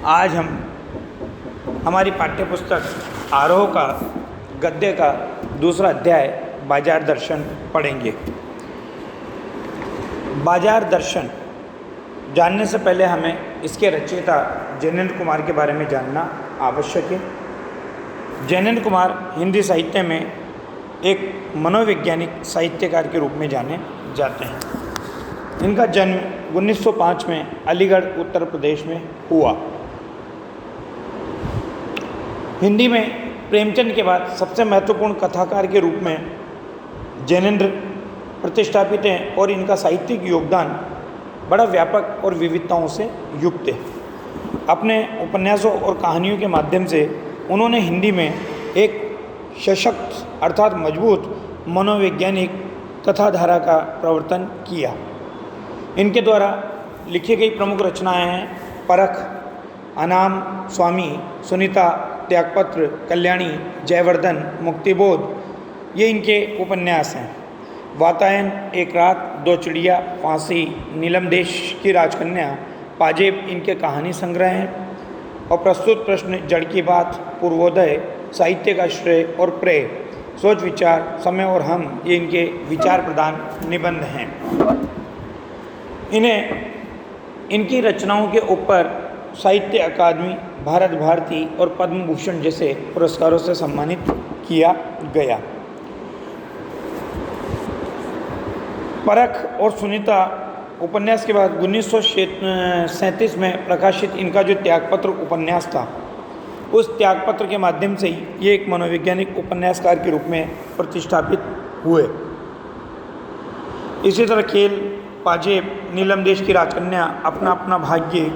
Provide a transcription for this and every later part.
आज हम हमारी पाठ्यपुस्तक आरोह का गद्य का दूसरा अध्याय बाजार दर्शन पढ़ेंगे। बाजार दर्शन जानने से पहले हमें इसके रचयिता जैनेन्द्र कुमार के बारे में जानना आवश्यक है। जैनेन्द्र कुमार हिंदी साहित्य में एक मनोवैज्ञानिक साहित्यकार के रूप में जाने जाते हैं। इनका जन्म 1905 में अलीगढ़ उत्तर प्रदेश में हुआ। हिंदी में प्रेमचंद के बाद सबसे महत्वपूर्ण कथाकार के रूप में जैनेन्द्र प्रतिष्ठापित हैं और इनका साहित्यिक योगदान बड़ा व्यापक और विविधताओं से युक्त है। अपने उपन्यासों और कहानियों के माध्यम से उन्होंने हिंदी में एक सशक्त अर्थात मजबूत मनोवैज्ञानिक कथाधारा का प्रवर्तन किया। इनके द्वारा लिखी गई प्रमुख रचनाएं हैं परख, अनाम, स्वामी, सुनीता, त्यागपत्र, कल्याणी, जयवर्धन, मुक्तिबोध ये इनके उपन्यास हैं। वातायन, एक रात, दो चिड़िया, फांसी, नीलम देश की राजकन्या, पाजेब इनके कहानी संग्रह हैं। और प्रस्तुत प्रश्न, जड़ की बात, पूर्वोदय, साहित्य का श्रेय और प्रेय, सोच विचार, समय और हम ये इनके विचार प्रदान निबंध हैं। इन्हें इनकी रचनाओं के ऊपर साहित्य अकादमी, भारत भारती और पद्म भूषण जैसे पुरस्कारों से सम्मानित किया गया। परख और सुनीता उपन्यास के बाद 1937 में प्रकाशित इनका जो त्यागपत्र उपन्यास था, उस त्यागपत्र के माध्यम से ही ये एक मनोवैज्ञानिक उपन्यासकार के रूप में प्रतिष्ठापित हुए। इसी तरह खेल, पाजेब, नीलम देश की राजकन्या, अपना अपना भाग्य,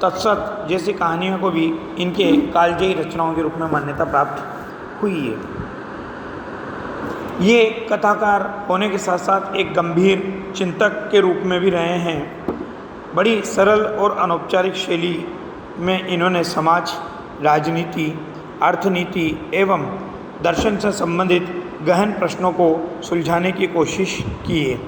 तत्सत जैसी कहानियों को भी इनके कालजयी रचनाओं के रूप में मान्यता प्राप्त हुई है। ये कथाकार होने के साथ साथ एक गंभीर चिंतक के रूप में भी रहे हैं। बड़ी सरल और अनौपचारिक शैली में इन्होंने समाज, राजनीति, अर्थनीति एवं दर्शन से संबंधित गहन प्रश्नों को सुलझाने की कोशिश की है।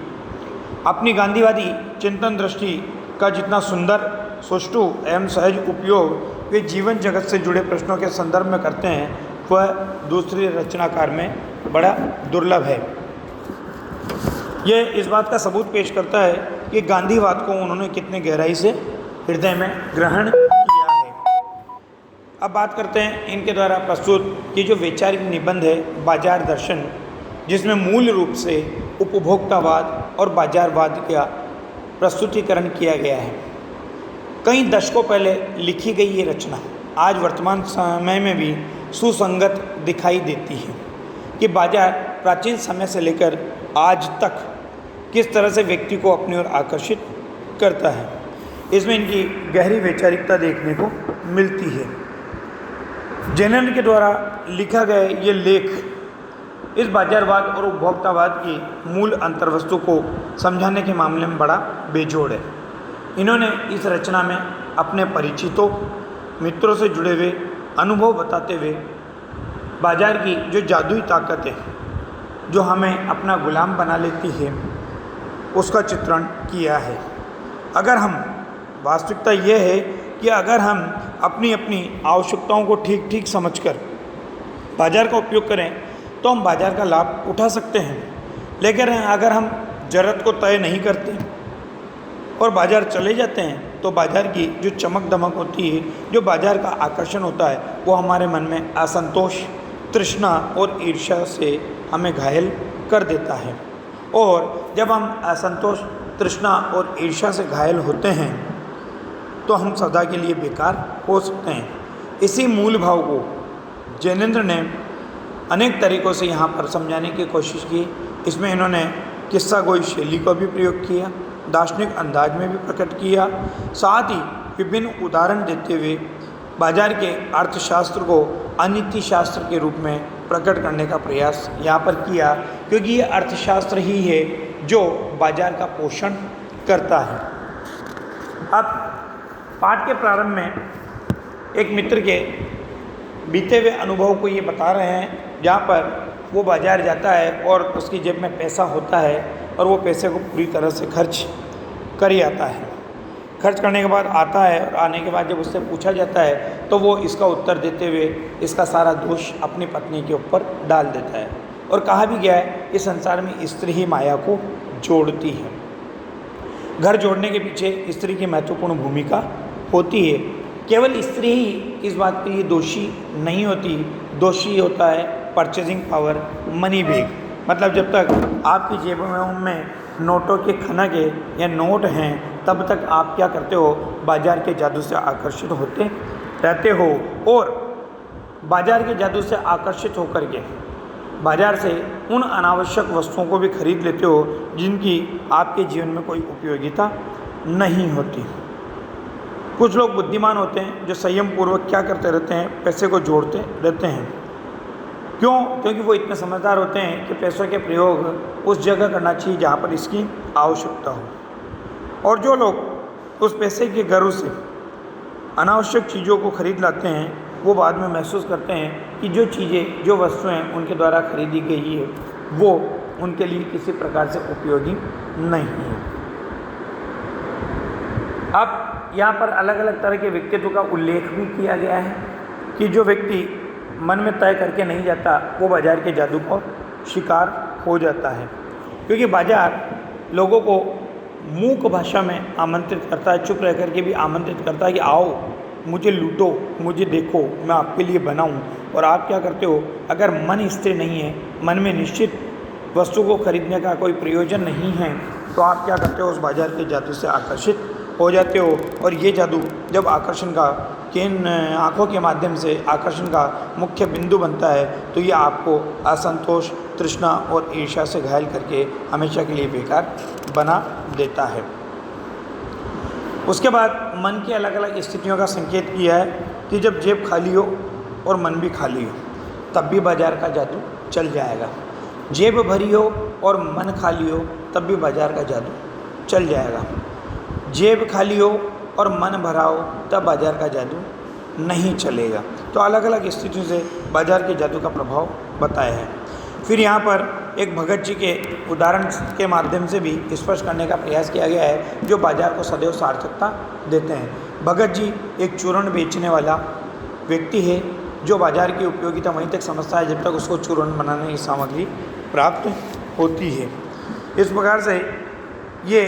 अपनी गांधीवादी चिंतन दृष्टि का जितना सुंदर, सुष्ठु एवं सहज उपयोग वे जीवन जगत से जुड़े प्रश्नों के संदर्भ में करते हैं, वह दूसरे रचनाकार में बड़ा दुर्लभ है। यह इस बात का सबूत पेश करता है कि गांधीवाद को उन्होंने कितने गहराई से हृदय में ग्रहण किया है। अब बात करते हैं इनके द्वारा प्रस्तुत ये जो वैचारिक निबंध है बाजार दर्शन, जिसमें मूल रूप से उपभोक्तावाद और बाजारवाद का प्रस्तुतिकरण किया गया है। कई दशकों पहले लिखी गई ये रचना आज वर्तमान समय में भी सुसंगत दिखाई देती है कि बाजार प्राचीन समय से लेकर आज तक किस तरह से व्यक्ति को अपनी ओर आकर्षित करता है। इसमें इनकी गहरी वैचारिकता देखने को मिलती है। जैनेन्द्र के द्वारा लिखा गया ये लेख इस बाजारवाद और उपभोक्तावाद की मूल अंतर्वस्तु को समझाने के मामले में बड़ा बेजोड़ है। इन्होंने इस रचना में अपने परिचितों, मित्रों से जुड़े हुए अनुभव बताते हुए बाजार की जो जादुई ताकत है, जो हमें अपना गुलाम बना लेती है, उसका चित्रण किया है। अगर हम वास्तविकता यह है कि अगर हम अपनी अपनी आवश्यकताओं को ठीक ठीक समझकर बाजार का उपयोग करें तो हम बाजार का लाभ उठा सकते हैं। लेकिन अगर हम ज़रूरत को तय नहीं करते और बाजार चले जाते हैं तो बाजार की जो चमक दमक होती है, जो बाजार का आकर्षण होता है, वो हमारे मन में असंतोष, तृष्णा और ईर्ष्या से हमें घायल कर देता है। और जब हम असंतोष, तृष्णा और ईर्ष्या से घायल होते हैं तो हम सदा के लिए बेकार हो सकते हैं। इसी मूल भाव को जैनेन्द्र ने अनेक तरीक़ों से यहाँ पर समझाने की कोशिश की। इसमें इन्होंने किस्सा गोई शैली का भी प्रयोग किया, दार्शनिक अंदाज में भी प्रकट किया, साथ ही विभिन्न उदाहरण देते हुए बाजार के अर्थशास्त्र को अनीति शास्त्र के रूप में प्रकट करने का प्रयास यहाँ पर किया, क्योंकि ये अर्थशास्त्र ही है जो बाजार का पोषण करता है। अब पाठ के प्रारंभ में एक मित्र के बीते हुए अनुभव को ये बता रहे हैं, जहाँ पर वो बाज़ार जाता है और उसकी जेब में पैसा होता है और वो पैसे को पूरी तरह से खर्च कर ही आता है। खर्च करने के बाद आता है और आने के बाद जब उससे पूछा जाता है तो वो इसका उत्तर देते हुए इसका सारा दोष अपनी पत्नी के ऊपर डाल देता है। और कहा भी गया है कि संसार में स्त्री ही माया को जोड़ती है। घर जोड़ने के पीछे स्त्री की महत्वपूर्ण भूमिका होती है। केवल स्त्री ही इस बात के लिए दोषी नहीं होती, दोषी होता है परचेजिंग पावर, मनी बैग। मतलब जब तक आपकी जेबों में नोटों के खनक है या नोट हैं तब तक आप क्या करते हो, बाजार के जादू से आकर्षित होते रहते हो और बाजार के जादू से आकर्षित होकर के बाजार से उन अनावश्यक वस्तुओं को भी खरीद लेते हो जिनकी आपके जीवन में कोई उपयोगिता नहीं होती। कुछ लोग बुद्धिमान होते हैं जो संयम पूर्वक क्या करते रहते हैं, पैसे को जोड़ते रहते हैं। क्यों? क्योंकि वो इतने समझदार होते हैं कि पैसों के प्रयोग उस जगह करना चाहिए जहाँ पर इसकी आवश्यकता हो। और जो लोग उस पैसे के गर्व से अनावश्यक चीज़ों को खरीद लाते हैं वो बाद में महसूस करते हैं कि जो चीज़ें, जो वस्तुएं उनके द्वारा खरीदी गई है वो उनके लिए किसी प्रकार से उपयोगी नहीं है। अब यहाँ पर अलग अलग तरह के व्यक्तित्व का उल्लेख भी किया गया है कि जो व्यक्ति मन में तय करके नहीं जाता वो बाजार के जादू को शिकार हो जाता है। क्योंकि बाजार लोगों को मूक भाषा में आमंत्रित करता है, चुप रह कर के भी आमंत्रित करता है कि आओ मुझे लूटो, मुझे देखो, मैं आपके लिए बनाऊं। और आप क्या करते हो, अगर मन स्थिर नहीं है, मन में निश्चित वस्तु को खरीदने का कोई प्रयोजन नहीं है तो आप क्या करते हो, उस बाजार के जादू से आकर्षित हो जाते हो। और ये जादू जब आकर्षण का किन आँखों के माध्यम से आकर्षण का मुख्य बिंदु बनता है तो ये आपको असंतोष, तृष्णा और ईर्ष्या से घायल करके हमेशा के लिए बेकार बना देता है। उसके बाद मन की अलग अलग स्थितियों का संकेत किया है कि जब जेब खाली हो और मन भी खाली हो तब भी बाजार का जादू चल जाएगा। जेब भरी हो और मन खाली हो तब भी बाजार का जादू चल जाएगा। जेब खाली हो और मन भरा हो तब बाजार का जादू नहीं चलेगा। तो अलग अलग स्थितियों से बाजार के जादू का प्रभाव बताया है। फिर यहाँ पर एक भगत जी के उदाहरण के माध्यम से भी स्पष्ट करने का प्रयास किया गया है जो बाजार को सदैव सार्थकता देते हैं। भगत जी एक चूर्ण बेचने वाला व्यक्ति है जो बाजार की उपयोगिता वहीं तक समझता है जब तक उसको चूर्ण बनाने की सामग्री प्राप्त होती है। इस प्रकार से ये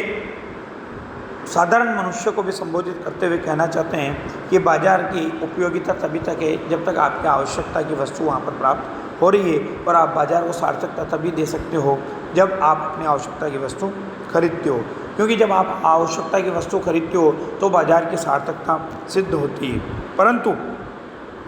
साधारण मनुष्य को भी संबोधित करते हुए कहना चाहते हैं कि बाजार की उपयोगिता तभी तक है जब तक आपकी आवश्यकता की वस्तु वहाँ पर प्राप्त हो रही है। और आप बाजार को सार्थकता तभी दे सकते हो जब आप अपनी आवश्यकता की वस्तु खरीदते हो। क्योंकि जब आप आवश्यकता की वस्तु खरीदते हो तो बाजार की सार्थकता सिद्ध होती है। परंतु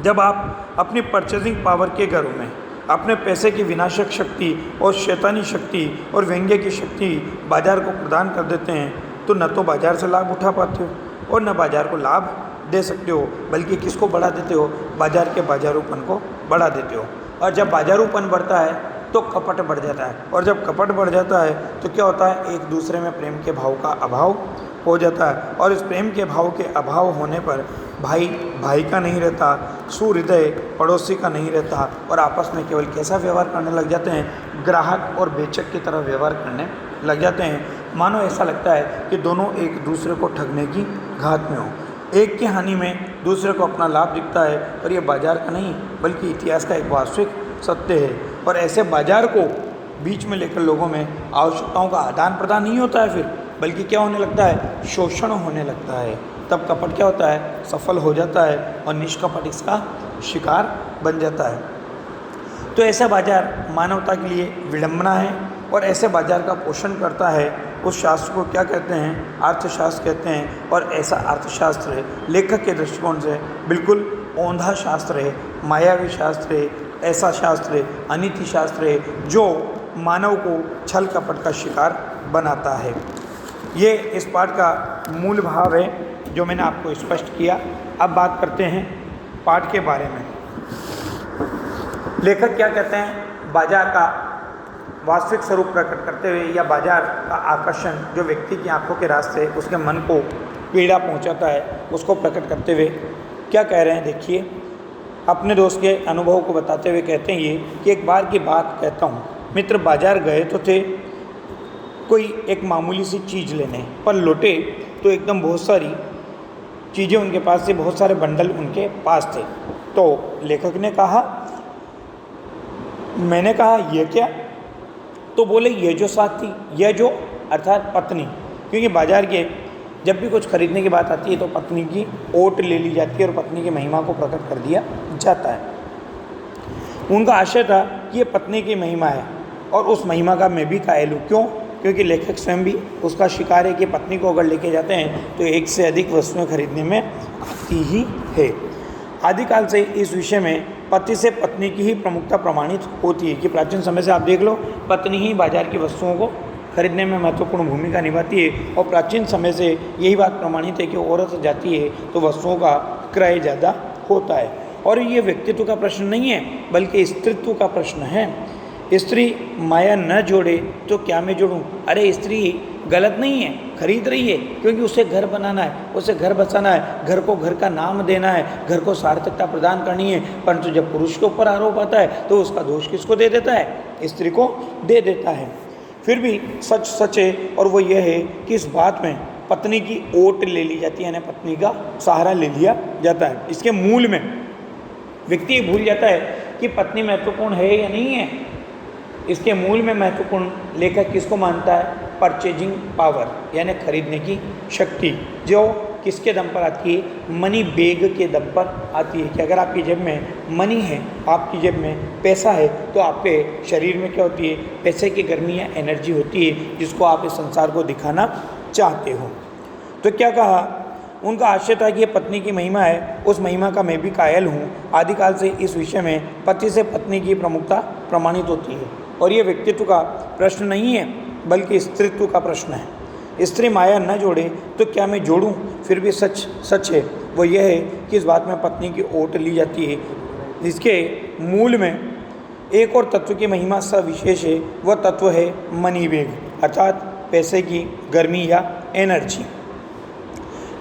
जब आप अपनी परचेजिंग पावर के गर्व में अपने पैसे की विनाशक शक्ति और शैतानी शक्ति और व्यंग्य की शक्ति बाजार को प्रदान कर देते हैं तो न तो बाजार से लाभ उठा पाते हो और न बाजार को लाभ दे सकते हो, बल्कि किसको बढ़ा देते हो, बाजार के बाजारूपन को बढ़ा देते हो। और जब बाजारूपन बढ़ता है तो कपट बढ़ जाता है और जब कपट बढ़ जाता है तो क्या होता है, एक दूसरे में प्रेम के भाव का अभाव हो जाता है। और इस प्रेम के भाव के अभाव होने पर भाई भाई का नहीं रहता, सुहृदय पड़ोसी का नहीं रहता और आपस में केवल कैसा व्यवहार करने लग जाते हैं, ग्राहक और बेचक की तरह व्यवहार करने लग जाते हैं। मानो ऐसा लगता है कि दोनों एक दूसरे को ठगने की घात में हो, एक की हानि में दूसरे को अपना लाभ दिखता है। और ये बाजार का नहीं बल्कि इतिहास का एक वास्तविक सत्य है। और ऐसे बाजार को बीच में लेकर लोगों में आवश्यकताओं का आदान प्रदान नहीं होता है फिर, बल्कि क्या होने लगता है, शोषण होने लगता है। तब कपट क्या होता है, सफल हो जाता है और निष्कपट इसका शिकार बन जाता है। तो ऐसा बाजार मानवता के लिए विडंबना है और ऐसे बाजार का पोषण करता है। उस शास्त्र को क्या कहते हैं, अर्थशास्त्र कहते हैं। और ऐसा अर्थशास्त्र लेखक के दृष्टिकोण से बिल्कुल औंधा शास्त्र है, मायावी शास्त्र है, ऐसा शास्त्र है, अनीति शास्त्र है जो मानव को छल कपट का शिकार बनाता है। ये इस पाठ का मूल भाव है जो मैंने आपको स्पष्ट किया। अब बात करते हैं पाठ के बारे में। लेखक क्या कहते हैं, बाजार का वास्तविक स्वरूप प्रकट करते हुए या बाजार का आकर्षण जो व्यक्ति की आंखों के रास्ते उसके मन को पीड़ा पहुंचाता है उसको प्रकट करते हुए क्या कह रहे हैं, देखिए। अपने दोस्त के अनुभव को बताते हुए कहते हैं ये कि एक बार की बात कहता हूँ, मित्र बाजार गए तो थे कोई एक मामूली सी चीज़ लेने, पर लौटे तो एकदम बहुत सारी चीज़ें उनके पास थी, बहुत सारे बंडल उनके पास थे। तो लेखक ने कहा, मैंने कहा ये क्या? तो बोले ये जो साथी, यह जो अर्थात पत्नी, क्योंकि बाजार के जब भी कुछ खरीदने की बात आती है तो पत्नी की ओट ले ली जाती है और पत्नी की महिमा को प्रकट कर दिया जाता है। उनका आशय था कि ये पत्नी की महिमा है और उस महिमा का मैं भी कायल हूँ। क्यों? क्योंकि लेखक स्वयं भी उसका शिकार है कि पत्नी को अगर लेके जाते हैं तो एक से अधिक वस्तुएं खरीदने में आती ही है। आदिकाल से इस विषय में पति से पत्नी की ही प्रमुखता प्रमाणित होती है कि प्राचीन समय से आप देख लो, पत्नी ही बाजार की वस्तुओं को खरीदने में महत्वपूर्ण भूमिका निभाती है और प्राचीन समय से यही बात प्रमाणित है कि औरत जाती है तो वस्तुओं का क्रय ज़्यादा होता है। और ये व्यक्तित्व का प्रश्न नहीं है बल्कि स्त्रीत्व का प्रश्न है। स्त्री माया न जोड़े तो क्या मैं जोड़ूं? अरे स्त्री गलत नहीं है, खरीद रही है क्योंकि उसे घर बनाना है, उसे घर बसाना है, घर को घर का नाम देना है, घर को सार्थकता प्रदान करनी है। परंतु जब पुरुष के ऊपर आरोप आता है तो उसका दोष किसको दे देता है? स्त्री को दे देता है। फिर भी सच सच है और वो ये है कि इस बात में पत्नी की ओट ले ली जाती है, यानी पत्नी का सहारा ले लिया जाता है। इसके मूल में व्यक्ति भूल जाता है कि पत्नी महत्वपूर्ण है या नहीं है। इसके मूल में महत्वपूर्ण लेखक किसको मानता है? परचेजिंग पावर, यानी खरीदने की शक्ति, जो किसके दम पर आती है? मनी बैग के दम पर आती है। कि अगर आपकी जेब में मनी है, आपकी जेब में पैसा है, तो आपके शरीर में क्या होती है? पैसे की गर्मी या एनर्जी होती है जिसको आप इस संसार को दिखाना चाहते हो। तो क्या कहा? उनका आशय था कि ये पत्नी की महिमा है, उस महिमा का मैं भी कायल हूँ। आदिकाल से इस विषय में पति से पत्नी की प्रमुखता प्रमाणित होती है और ये व्यक्तित्व का प्रश्न नहीं है बल्कि स्त्रीत्व का प्रश्न है। स्त्री माया न जोड़े तो क्या मैं जोड़ूं? फिर भी सच सच है वो यह है कि इस बात में पत्नी की ओट ली जाती है। इसके मूल में एक और तत्व की महिमा सविशेष है, वह तत्व है मनी बैग, अर्थात पैसे की गर्मी या एनर्जी।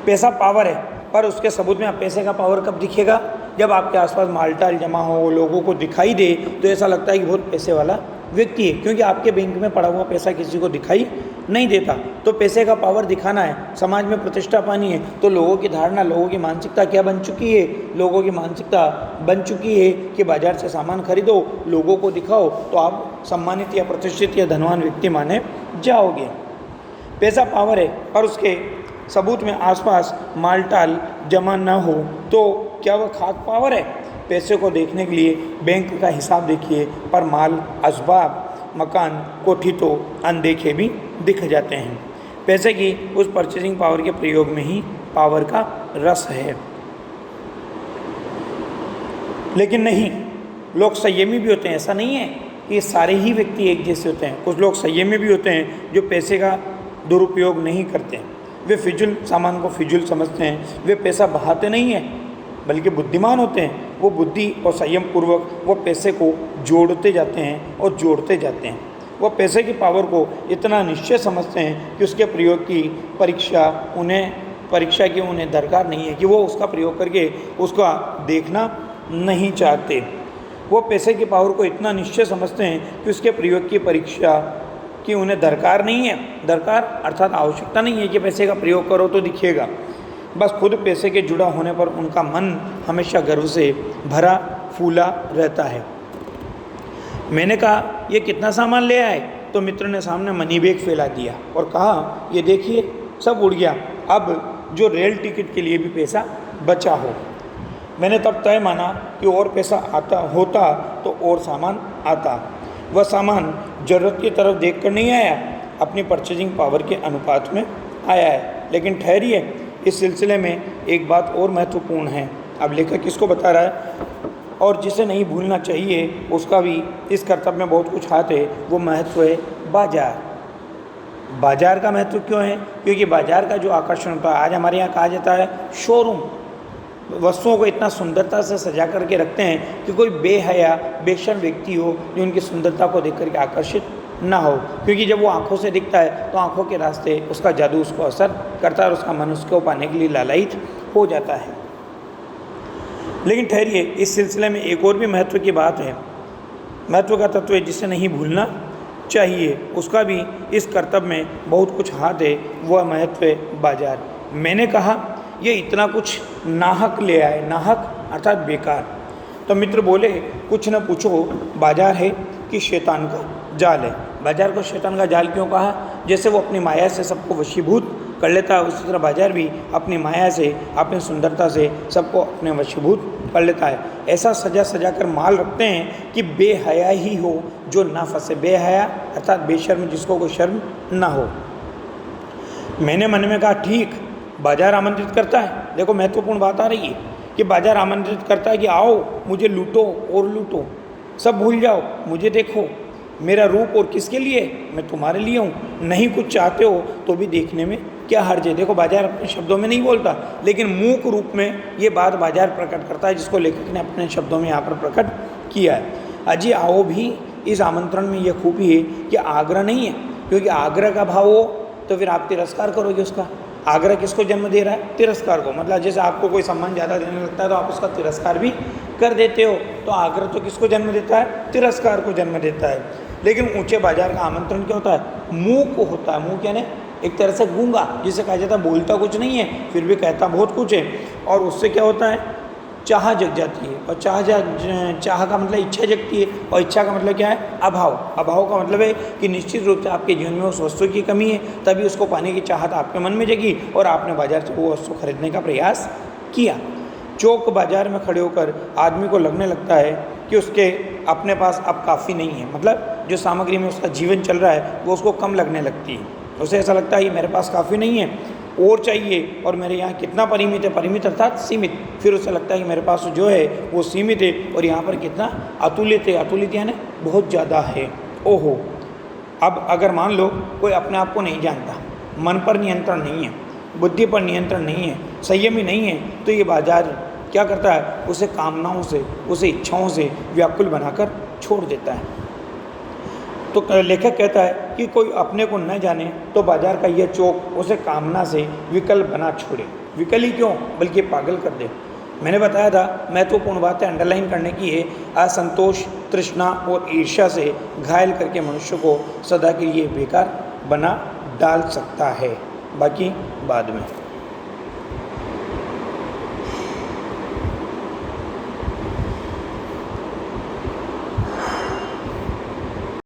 पैसा पावर है, पर उसके सबूत में आप पैसे का पावर कब दिखेगा? जब आपके आसपास मालटाल जमा हो, लोगों को दिखाई दे तो ऐसा लगता है कि बहुत पैसे वाला व्यक्ति है, क्योंकि आपके बैंक में पड़ा हुआ पैसा किसी को दिखाई नहीं देता। तो पैसे का पावर दिखाना है, समाज में प्रतिष्ठा पानी है, तो लोगों की धारणा, लोगों की मानसिकता क्या बन चुकी है? लोगों की मानसिकता बन चुकी है कि बाजार से सामान खरीदो, लोगों को दिखाओ तो आप सम्मानित या प्रतिष्ठित या धनवान व्यक्ति माने जाओगे। पैसा पावर है, पर उसके सबूत में आसपास मालटाल जमा न हो तो क्या वह खाक पावर है? पैसे को देखने के लिए बैंक का हिसाब देखिए, पर माल, असबाब, मकान, कोठी तो अनदेखे भी दिख जाते हैं। पैसे की उस परचेजिंग पावर के प्रयोग में ही पावर का रस है। लेकिन नहीं, लोग संयमी भी होते हैं। ऐसा नहीं है कि सारे ही व्यक्ति एक जैसे होते हैं। कुछ लोग संयमी भी होते हैं जो पैसे का दुरुपयोग नहीं करते। वे फिजूल सामान को फिजूल समझते हैं। वे पैसा बहाते नहीं हैं बल्कि बुद्धिमान होते हैं। वो बुद्धि और संयम पूर्वक वो पैसे को जोड़ते जाते हैं और जोड़ते जाते हैं। वो पैसे की पावर को इतना निश्चय समझते हैं कि उसके प्रयोग की परीक्षा की उन्हें दरकार नहीं है, कि वो उसका प्रयोग करके उसका देखना नहीं चाहते। वो पैसे की पावर को इतना निश्चय समझते हैं कि उसके प्रयोग की परीक्षा कि उन्हें दरकार नहीं है। दरकार अर्थात आवश्यकता नहीं है कि पैसे का प्रयोग करो तो दिखेगा। बस खुद पैसे के जुड़ा होने पर उनका मन हमेशा गर्व से भरा फूला रहता है। मैंने कहा ये कितना सामान ले आए? तो मित्र ने सामने मनी बैग फैला दिया और कहा ये देखिए सब उड़ गया, अब जो रेल टिकट के लिए भी पैसा बचा हो। मैंने तब तय माना कि और पैसा आता होता तो और सामान आता। वह सामान ज़रूरत की तरफ देख कर नहीं आया, अपनी परचेजिंग पावर के अनुपात में आया है। लेकिन ठहरिए, इस सिलसिले में एक बात और महत्वपूर्ण है। अब लेखक किसको बता रहा है और जिसे नहीं भूलना चाहिए उसका भी इस कर्तव्य में बहुत कुछ हाथ है। वो महत्व है बाजार। बाजार का महत्व क्यों है? क्योंकि बाजार का जो आकर्षण होता है, आज हमारे यहाँ कहा जाता है शोरूम, वस्तुओं को इतना सुंदरता से सजा करके रखते हैं कि कोई बेहया बेशर्म व्यक्ति हो जो उनकी सुंदरता को देख करके आकर्षित ना हो, क्योंकि जब वो आंखों से दिखता है तो आंखों के रास्ते उसका जादू उसको असर करता है और उसका मन उसको पाने के लिए लालायित हो जाता है। लेकिन ठहरिए, इस सिलसिले में एक और भी महत्व की बात है। महत्व का तत्व है जिसे नहीं भूलना चाहिए, उसका भी इस कर्तव्य में बहुत कुछ हाथ है, वह महत्व है बाजार। मैंने कहा ये इतना कुछ नाहक ले आए, नाहक अर्थात बेकार। तो मित्र बोले कुछ न पूछो, बाजार है कि शैतान का जाल है। बाजार को शैतान का जाल क्यों कहा? जैसे वो अपनी माया से सबको वशीभूत कर लेता है, उसी तरह बाजार भी अपनी माया से, अपनी सुंदरता से सबको अपने वशीभूत कर लेता है। ऐसा सजा सजा कर माल रखते हैं कि बेहया ही हो जो ना फंसे। बेहया अर्थात बेशर्म, जिसको कोई शर्म ना हो। मैंने मन में कहा ठीक, बाजार आमंत्रित करता है। देखो महत्वपूर्ण बात आ रही है कि बाजार आमंत्रित करता है कि आओ मुझे लूटो और लूटो, सब भूल जाओ, मुझे देखो, मेरा रूप और किसके लिए, मैं तुम्हारे लिए हूँ। नहीं कुछ चाहते हो तो भी देखने में क्या हर्ज है। देखो बाजार अपने शब्दों में नहीं बोलता, लेकिन मूक रूप में ये बात बाजार प्रकट करता है, जिसको लेखक ने अपने शब्दों में यहाँ पर प्रकट किया है। अजी आओ भी इस आमंत्रण में यह खूबी है कि आग्रह नहीं है, क्योंकि आग्रह का भाव हो तो फिर आप तिरस्कार करोगे उसका। आग्रह किसको जन्म दे रहा है? तिरस्कार को। मतलब जैसे आपको कोई सम्मान ज़्यादा देने लगता है तो आप उसका तिरस्कार भी कर देते हो, तो आग्रह तो किसको जन्म देता है? तिरस्कार को जन्म देता है। लेकिन ऊंचे बाजार का आमंत्रण क्या होता है? मुँह को होता है। मुँह यानी एक तरह से गूंगा, जिसे कहा जाता है बोलता कुछ नहीं है फिर भी कहता बहुत कुछ है। और उससे क्या होता है? चाह जग जाती है, और चाह का मतलब इच्छा जगती है, और इच्छा का मतलब क्या है? अभाव। अभाव का मतलब है कि निश्चित रूप से आपके जीवन में उस वस्तु की कमी है, तभी उसको पाने की चाहत आपके मन में जगी और आपने बाजार से वो वस्तु खरीदने का प्रयास किया। चौक बाजार में खड़े होकर आदमी को लगने लगता है कि उसके अपने पास अब काफ़ी नहीं है, मतलब जो सामग्री में उसका जीवन चल रहा है वो उसको कम लगने लगती है। उसे ऐसा लगता है कि मेरे पास काफ़ी नहीं है, और चाहिए, और मेरे यहाँ कितना परिमित है, परिमित अर्थात सीमित। फिर उसे लगता है कि मेरे पास जो है वो सीमित है और यहाँ पर कितना अतुलित है। अतुलित यानी बहुत ज़्यादा है। ओहो, अब अगर मान लो कोई अपने आप को नहीं जानता, मन पर नियंत्रण नहीं है, बुद्धि पर नियंत्रण नहीं है, संयमी नहीं है, तो ये बाजार क्या करता है? उसे कामनाओं से, उसे इच्छाओं से व्याकुल बनाकर छोड़ देता है। तो लेखक कहता है कि कोई अपने को न जाने तो बाजार का यह चौक उसे कामना से विकल बना छोड़े। विकल ही क्यों, बल्कि पागल कर दे। मैंने बताया था महत्वपूर्ण बातें अंडरलाइन करने की है। असंतोष, तृष्णा और ईर्ष्या से घायल करके मनुष्य को सदा के लिए बेकार बना डाल सकता है। बाकी बाद में।